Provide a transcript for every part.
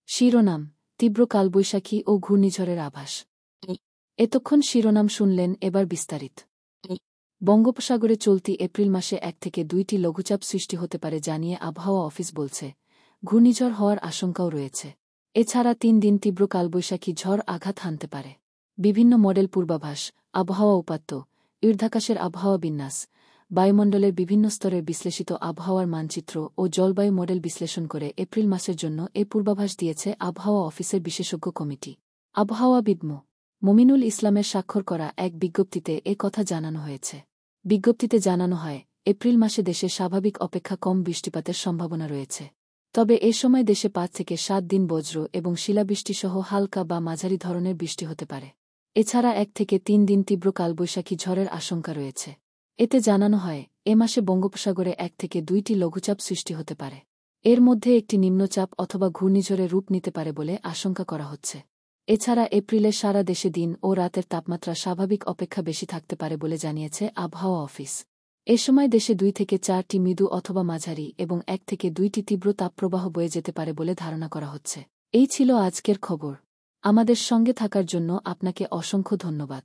শিরোনাম: তীব্র কালবৈশাখী ও ঘূর্ণিঝড়ের আভাস। এতক্ষণ শিরোনাম শুনলেন, এবার বিস্তারিত। বঙ্গোপসাগরে চলতি এপ্রিল মাসে 1 থেকে 2টি লঘুচাপ সৃষ্টি হতে পারে জানিয়ে আবহাওয়া অফিস বলছে। ঘূর্ণিঝড় হওয়ার আশঙ্কাও রয়েছে। এছাড়া 3 দিন তীব্র কালবৈশাখী ঝড় আঘাত হানতে পারে। বিভিন্ন মডেল পূর্বাভাস, আবহাওয়া উপাত্ত, ঊর্ধ্বাকাশের আবহাওয়া বিন্যাস, বায়ুমণ্ডলের বিভিন্ন স্তরের বিশ্লেষিত আবহাওয়ার মানচিত্র ও জলবায়ু মডেল বিশ্লেষণ করে এপ্রিল মাসের জন্য এ পূর্বাভাস দিয়েছে আবহাওয়া অফিসের বিশেষজ্ঞ কমিটি। আবহাওয়াবিদ মমিনুল ইসলামের স্বাক্ষর করা এক বিজ্ঞপ্তিতে এ কথা জানানো হয়েছে। বিজ্ঞপ্তিতে জানানো হয়, এপ্রিল মাসে দেশে স্বাভাবিক অপেক্ষা কম বৃষ্টিপাতের সম্ভাবনা রয়েছে। তবে এ সময় দেশে 5 থেকে 7 দিন বজ্র এবং শিলাবৃষ্টিসহ হালকা বা মাঝারি ধরনের বৃষ্টি হতে পারে। এছাড়া 1 থেকে 3 দিন তীব্র কালবৈশাখী ঝড়ের আশঙ্কা রয়েছে। এতে জানানো হয়, এ মাসে বঙ্গোপসাগরে 1 থেকে 2টি লঘুচাপ সৃষ্টি হতে পারে। এর মধ্যে একটি নিম্নচাপ অথবা ঘূর্ণিঝড়ে রূপ নিতে পারে বলে আশঙ্কা করা হচ্ছে। এছাড়া এপ্রিলে সারা দেশে দিন ও রাতের তাপমাত্রা স্বাভাবিক অপেক্ষা বেশি থাকতে পারে বলে জানিয়েছে আবহাওয়া অফিস। এ সময় দেশে 2 থেকে 4টি মৃদু অথবা মাঝারি এবং 1 থেকে 2টি তীব্র তাপপ্রবাহ বয়ে যেতে পারে বলে ধারণা করা হচ্ছে। এই ছিল আজকের খবর। আমাদের সঙ্গে থাকার জন্য আপনাকে অসংখ্য ধন্যবাদ।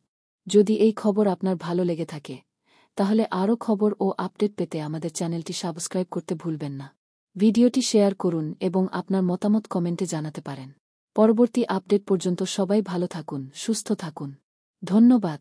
যদি এই খবর আপনার ভালো লেগে থাকে, তাহলে আরও খবর ও আপডেট পেতে আমাদের চ্যানেলটি সাবস্ক্রাইব করতে ভুলবেন না। ভিডিওটি শেয়ার করুন এবং আপনার মতামত কমেন্টে জানাতে পারেন। পরবর্তী আপডেট পর্যন্ত সবাই ভালো থাকুন, সুস্থ থাকুন। ধন্যবাদ।